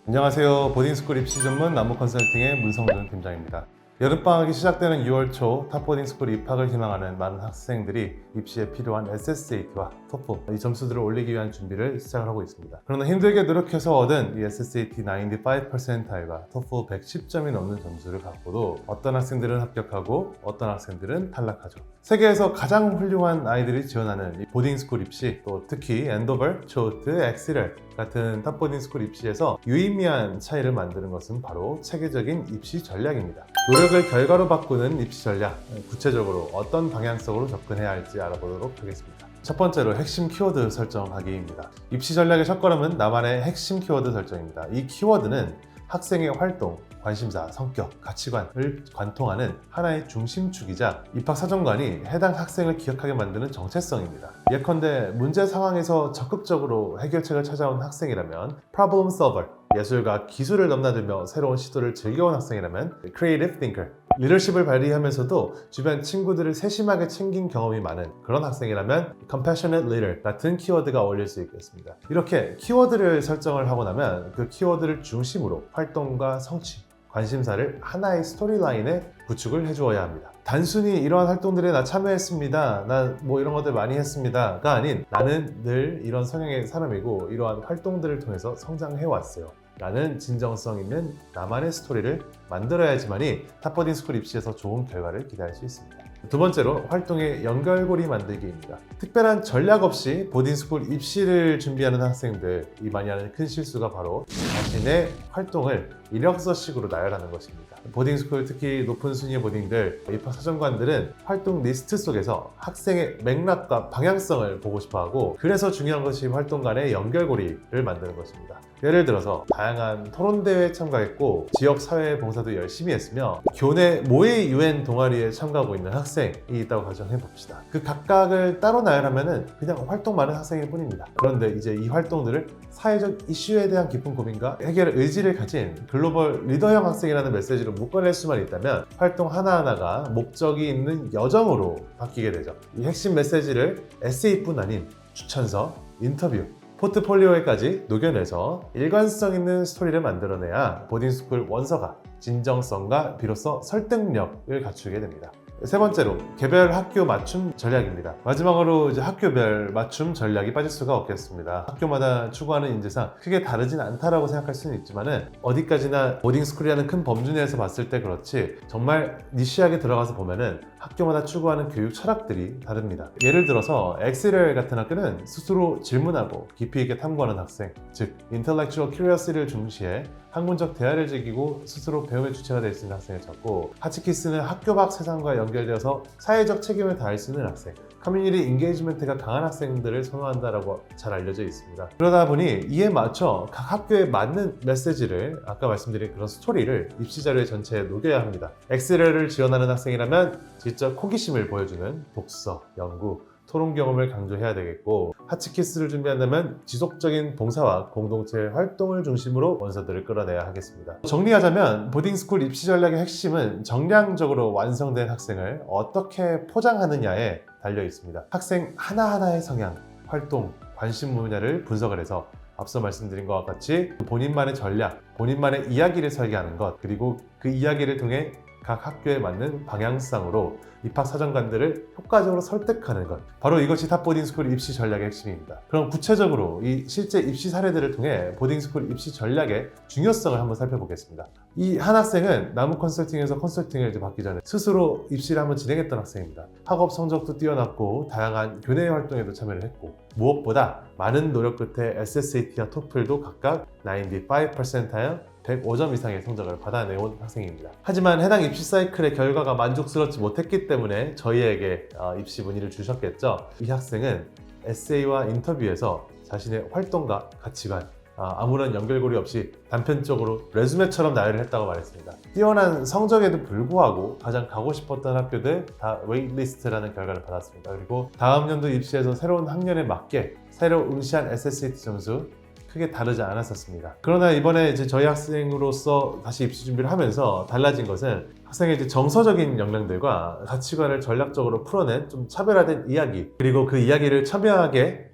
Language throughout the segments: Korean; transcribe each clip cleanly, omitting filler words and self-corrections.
안녕하세요. 보딩스쿨 입시 전문 남무 컨설팅의 문성준 팀장입니다. 여름방학이 시작되는 6월 초 탑보딩스쿨 입학을 희망하는 많은 학생들이 입시에 필요한 SSAT와 TOEFL 이 점수들을 올리기 위한 준비를 시작을 하고 있습니다. 그러나 힘들게 노력해서 얻은 이 SSAT 95%과 TOEFL 110점이 넘는 점수를 갖고도 어떤 학생들은 합격하고 어떤 학생들은 탈락하죠. 세계에서 가장 훌륭한 아이들이 지원하는 이 보딩스쿨 입시, 또 특히 엔도버, 초트, 엑시럴 같은 탑보딩스쿨 입시에서 유의미한 차이를 만드는 것은 바로 체계적인 입시 전략입니다. 노력을 결과로 바꾸는 입시 전략, 구체적으로 어떤 방향성으로 접근해야 할지 알아보도록 하겠습니다. 첫 번째로 핵심 키워드 설정하기입니다. 입시 전략의 첫걸음은 나만의 핵심 키워드 설정입니다. 이 키워드는 학생의 활동, 관심사, 성격, 가치관을 관통하는 하나의 중심축이자 입학사정관이 해당 학생을 기억하게 만드는 정체성입니다. 예컨대 문제 상황에서 적극적으로 해결책을 찾아온 학생이라면 Problem Solver, 예술과 기술을 넘나들며 새로운 시도를 즐겨온 학생이라면 Creative Thinker, 리더십을 발휘하면서도 주변 친구들을 세심하게 챙긴 경험이 많은 그런 학생이라면 Compassionate Leader 같은 키워드가 어울릴 수 있겠습니다. 이렇게 키워드를 설정을 하고 나면 그 키워드를 중심으로 활동과 성취, 관심사를 하나의 스토리라인에 구축을 해주어야 합니다. 단순히 이러한 활동들에 나 참여했습니다, 나 뭐 이런 것들 많이 했습니다가 아닌 나는 늘 이런 성향의 사람이고 이러한 활동들을 통해서 성장해왔어요 라는 진정성 있는 나만의 스토리를 만들어야지만이 탑보딩스쿨 입시에서 좋은 결과를 기대할 수 있습니다. 두 번째로 활동의 연결고리 만들기입니다. 특별한 전략 없이 보딩스쿨 입시를 준비하는 학생들이 많이 하는 큰 실수가 바로 자신의 활동을 이력서식으로 나열하는 것입니다. 보딩스쿨, 특히 높은 순위의 보딩들, 입학사정관들은 활동 리스트 속에서 학생의 맥락과 방향성을 보고 싶어하고, 그래서 중요한 것이 활동 간의 연결고리를 만드는 것입니다. 예를 들어서 다양한 토론대회에 참가했고 지역 사회 봉사도 열심히 했으며 교내 모의 UN 동아리에 참가하고 있는 학생이 있다고 가정해 봅시다. 그 각각을 따로 나열하면 그냥 활동 많은 학생일 뿐입니다. 그런데 이제 이 활동들을 사회적 이슈에 대한 깊은 고민과 해결 의지를 가진 글로벌 리더형 학생이라는 메시지로 묶어낼 수만 있다면 활동 하나하나가 목적이 있는 여정으로 바뀌게 되죠. 이 핵심 메시지를 에세이뿐 아닌 추천서, 인터뷰, 포트폴리오에까지 녹여내서 일관성 있는 스토리를 만들어내야 보딩스쿨 원서가 진정성과 비로소 설득력을 갖추게 됩니다. 세 번째로 개별 학교 맞춤 전략입니다. 마지막으로 이제 학교별 맞춤 전략이 빠질 수가 없겠습니다. 학교마다 추구하는 인재상 크게 다르진 않다라고 생각할 수는 있지만은 어디까지나 보딩스쿨이라는 큰 범주 내에서 봤을 때 그렇지 정말 니시하게 들어가서 보면은 학교마다 추구하는 교육 철학들이 다릅니다. 예를 들어서 엑셀 같은 학교는 스스로 질문하고 깊이 있게 탐구하는 학생, 즉 Intellectual Curiosity를 중시해 학문적 대화를 즐기고 스스로 배움의 주체가 될 수 있는 학생을 찾고, 하치키스는 학교 밖 세상과 연결되어서 사회적 책임을 다할 수 있는 학생, 커뮤니티 인게이지먼트가 강한 학생들을 선호한다라고 잘 알려져 있습니다. 그러다 보니 이에 맞춰 각 학교에 맞는 메시지를, 아까 말씀드린 그런 스토리를 입시 자료 전체에 녹여야 합니다. 엑셀을 지원하는 학생이라면 직접 호기심을 보여주는 독서, 연구, 토론 경험을 강조해야 되겠고, 하치키스를 준비한다면 지속적인 봉사와 공동체 활동을 중심으로 원서들을 끌어내야 하겠습니다. 정리하자면 보딩스쿨 입시 전략의 핵심은 정량적으로 완성된 학생을 어떻게 포장하느냐에 달려 있습니다. 학생 하나하나의 성향, 활동, 관심 분야를 분석을 해서 앞서 말씀드린 것과 같이 본인만의 전략, 본인만의 이야기를 설계하는 것, 그리고 그 이야기를 통해 각 학교에 맞는 방향성으로 입학사정관들을 효과적으로 설득하는 것, 바로 이것이 탑보딩스쿨 입시 전략의 핵심입니다. 그럼 구체적으로 이 실제 입시 사례들을 통해 보딩스쿨 입시 전략의 중요성을 한번 살펴보겠습니다. 이 한 학생은 남무 컨설팅에서 컨설팅을 받기 전에 스스로 입시를 한번 진행했던 학생입니다. 학업 성적도 뛰어났고 다양한 교내 활동에도 참여를 했고, 무엇보다 많은 노력 끝에 SSAT와 TOEFL도 각각 95%에 105점 이상의 성적을 받아내온 학생입니다. 하지만 해당 입시 사이클의 결과가 만족스럽지 못했기 때문에 저희에게 입시 문의를 주셨겠죠. 이 학생은 에세이와 인터뷰에서 자신의 활동과 가치관, 아무런 연결고리 없이 단편적으로 레주메처럼 나열을 했다고 말했습니다. 뛰어난 성적에도 불구하고 가장 가고 싶었던 학교들 다 웨이트리스트라는 결과를 받았습니다. 그리고 다음 연도 입시에서 새로운 학년에 맞게 새로 응시한 SSAT 점수 크게 다르지 않았었습니다. 그러나 이번에 이제 저희 학생으로서 다시 입시 준비를 하면서 달라진 것은 학생의 이제 정서적인 역량들과 가치관을 전략적으로 풀어낸 좀 차별화된 이야기, 그리고 그 이야기를 첨예하게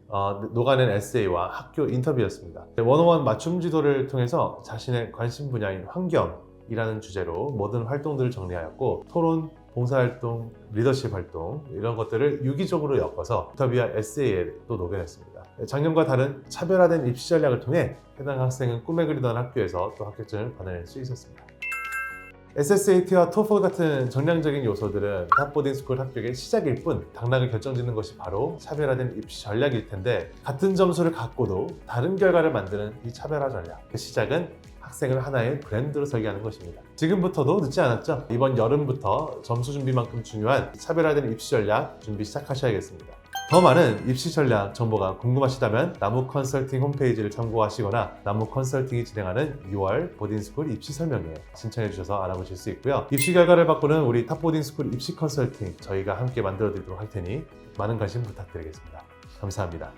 녹아낸 에세이와 학교 인터뷰였습니다. 원어원 맞춤 지도를 통해서 자신의 관심 분야인 환경이라는 주제로 모든 활동들을 정리하였고 토론, 봉사활동, 리더십 활동 이런 것들을 유기적으로 엮어서 인터뷰와 에세이에 또 녹여냈습니다. 작년과 다른 차별화된 입시 전략을 통해 해당 학생은 꿈에 그리던 학교에서 또 합격증을 받아낼 수 있었습니다. SSAT와 TOEFL 같은 정량적인 요소들은 탑보딩 스쿨 합격의 시작일 뿐 당락을 결정짓는 것이 바로 차별화된 입시 전략일 텐데 같은 점수를 갖고도 다른 결과를 만드는 이 차별화 전략 그 시작은 학생을 하나의 브랜드로 설계하는 것입니다. 지금부터도 늦지 않았죠? 이번 여름부터 점수 준비만큼 중요한 차별화된 입시 전략 준비 시작하셔야겠습니다. 더 많은 입시 전략 정보가 궁금하시다면 나무 컨설팅 홈페이지를 참고하시거나 나무 컨설팅이 진행하는 6월 보딩스쿨 입시 설명회 신청해 주셔서 알아보실 수 있고요. 입시 결과를 바꾸는 우리 탑보딩스쿨 입시 컨설팅 저희가 함께 만들어 드리도록 할 테니 많은 관심 부탁드리겠습니다. 감사합니다.